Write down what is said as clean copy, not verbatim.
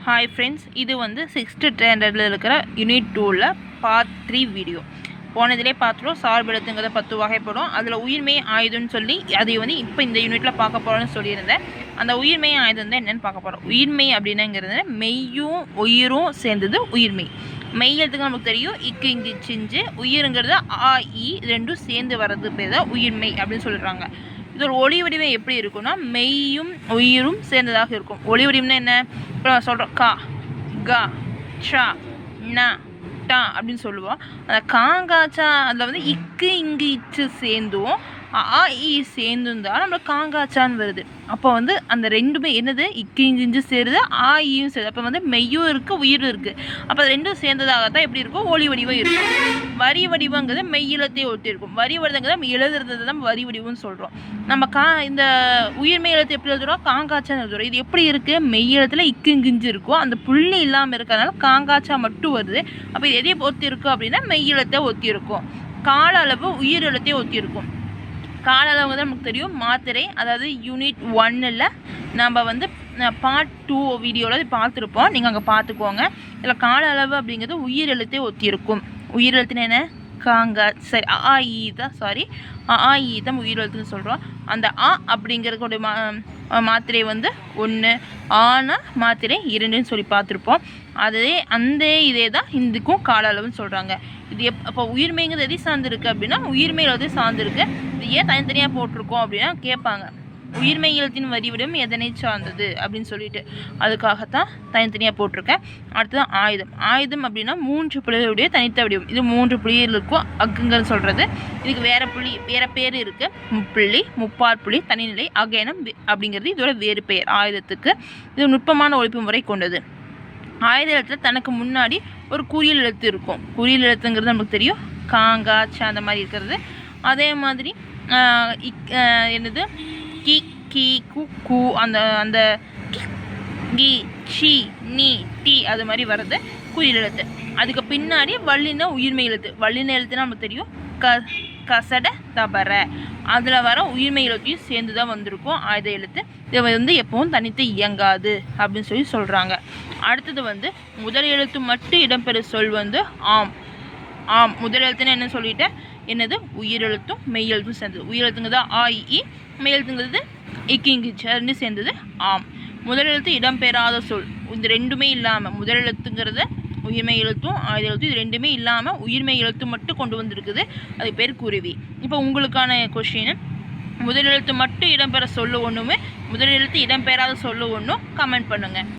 Hi friends, இது வந்து 6th ஸ்டாண்டர்டில் இருக்கிற யூனிட் 2ல் பார்ட் 3 வீடியோ. போனதிலே பார்த்துட்டோம். சார்பு எழுத்துங்கிறத 10 வகைப்படும். அதில் உயிர்மெய் ஆயுதம்னு சொல்லி அதை வந்து இப்போ இந்த யூனிட்டில் பார்க்க போகிறோன்னு சொல்லியிருந்தேன். அந்த உயிர்மெய் ஆயுதம் தான் என்னென்னு பார்க்க போகிறோம். உயிர்மெய் அப்படின்னுங்கிறது மெய்யும் உயிரும் சேர்ந்தது உயிர்மெய். மெய் எழுத்துக்கு நமக்கு தெரியும், இக்கு இங்கு சிஞ்சு. உயிருங்கிறது ஆ இ ரெண்டும் சேர்ந்து வர்றது பேர் தான் உயிர்மெய் அப்படின்னு சொல்லிடுறாங்க. இதோட ஒளி வடிவம் எப்படி இருக்குன்னா, மெய்யும் உயிரும் சேர்ந்ததாக இருக்கும். ஒளி வடிவம்னா என்ன? இப்போ நம்ம சொல்கிறோம் கா கா ஷா ந டா அப்படின்னு சொல்லுவோம். அந்த காங்காச்சா அதில் வந்து இக்கு இங்கு இச்சு சேர்ந்தும் ஆ இ சேர்ந்தும் தான் நம்மளுக்கு காங்காச்சான்னு வருது. அப்போ வந்து அந்த ரெண்டுமே என்னது? இக்கு இங்கு சேருது, ஆ ஈயும் சேருது. அப்போ வந்து மெய்யும் இருக்குது, உயிரும் இருக்குது. அப்போ அது ரெண்டும் சேர்ந்ததாகத்தான் எப்படி இருக்கும்? ஒளி வடிவம் இருக்கும். வரி வடிவங்கிறது மெய்யிலத்தையே ஒட்டி இருக்கும். வரி வடிவங்கிறத நம்ம எழுதுறது தான் வரி வடிவம்னு சொல்கிறோம். நம்ம இந்த உயிர்மெய் எழுத்து எப்படி எழுதுறோம்? காங்காச்சான்னு எழுதுறோம். இது எப்படி இருக்குது? மெய் எழுத்துல இக்கு இங்கிஞ்சு இருக்கும், அந்த புள்ளி இல்லாமல் இருக்கிறதுனால காங்காச்சா மட்டும் வருது. அப்போ இது எதையை ஒத்தி இருக்கும் அப்படின்னா மெய் எழுத்தை ஒத்தி இருக்கும். கால அளவு உயிர் எழுத்தையே ஒத்தி இருக்கும். கால அளவு தான் நமக்கு தெரியும், மாத்திரை. அதாவது யூனிட் 1ல் நம்ம வந்து பார்ட் 2 வீடியோவில் பார்த்துருப்போம். நீங்கள் அங்கே பார்த்துக்கோங்க. இதில் கால அளவு அப்படிங்கிறது உயிர் எழுத்தே ஒத்தி இருக்கும். உயிர் எழுத்துன்னு என்ன? காங்கா சரி ஆ இ தான் ஆ இ தான் உயிர் எழுத்துன்னு சொல்கிறோம். அந்த ஆ அப்படிங்கிறதுடைய மாத்திரை வந்து 1, ஆனா மாத்திரை 2ன்னு சொல்லி பார்த்துருப்போம். இதே தான் இதுக்கும் கால அளவுன்னு சொல்கிறாங்க. இது அப்போ உயிர்மெய்ங்கிறது எதை சார்ந்திருக்கு அப்படின்னா உயிர்மெய் எழுத்தை சார்ந்திருக்கு. இது ஏன் தனித்தனியாக போட்டிருக்கோம் அப்படின்னா கேட்பாங்க. உயிர்மெய் எழுத்தின் வரிவிடம் எதனை சார்ந்தது அப்படின்னு சொல்லிட்டு அதுக்காகத்தான் தனித்தனியாக போட்டிருக்கேன். அடுத்ததான் ஆயுதம். ஆயுதம் அப்படின்னா 3 புள்ளிகளுடைய தனித்த வடிவம். இது 3 புள்ளிகள் இருக்கும். அக்குங்கன்னு சொல்கிறது. இதுக்கு வேறு பேர் இருக்குது. முப்புள்ளி, முப்பாற்புள்ளி, தனிநிலை, அகேனம் அப்படிங்கிறது இதோட வேறு பெயர் ஆயுதத்துக்கு. இது நுட்பமான ஒழிப்பு முறை கொண்டது. ஆயுத எழுத்துல தனக்கு முன்னாடி ஒரு குறியல் எழுத்து இருக்கும். குறியல் எழுத்துங்கிறது நமக்கு தெரியும், காங்கா சா அந்த மாதிரி இருக்கிறது. அதே மாதிரி என்னது கி கி கு கு அந்த அந்த கி சி நீ டி அது மாதிரி வர்றது குறியல் எழுத்து. அதுக்கு பின்னாடி வல்லின உயிர்மெய் எழுத்து. வல்லின எழுத்துனா நமக்கு தெரியும், கசட தபர அதில் வர உயிர்மெய் எழுத்தையும் சேர்ந்து தான் வந்திருக்கும் ஆயுத எழுத்து. இதை வந்து எப்பவும் தனித்து இயங்காது அப்படின்னு சொல்லி சொல்கிறாங்க. அடுத்தது வந்து முதல் எழுத்து மட்டும் இடம்பெறும் சொல் வந்து ஆம். ஆம் முதல் எழுத்துன்னு என்ன சொல்லிட்டேன்? என்னது? உயிரெழுத்தும் மெய் எழுத்தும் சேர்ந்தது. உயிரெழுத்துங்கிறது ஆ இ, மெய் எழுத்துங்கிறது இக்கு இங்கு ரெண்டு சேர்ந்தது ஆம். முதல் எழுத்து இடம்பெறாத சொல். இந்த ரெண்டுமே இல்லாமல் முதல் எழுத்துங்கிறது உயிர்மெய் எழுத்தும் ஆயுத எழுத்தும் இது ரெண்டுமே இல்லாமல் உயிர்மெய் எழுத்து மட்டும் கொண்டு வந்திருக்குது. அது பேர் குருவி. இப்போ உங்களுக்கான கொஷின், முதல் எழுத்து மட்டும் இடம்பெற சொல்ல ஒன்றுமே, முதல் எழுத்து இடம்பெறாத சொல்ல ஒன்றும் கமெண்ட் பண்ணுங்கள்.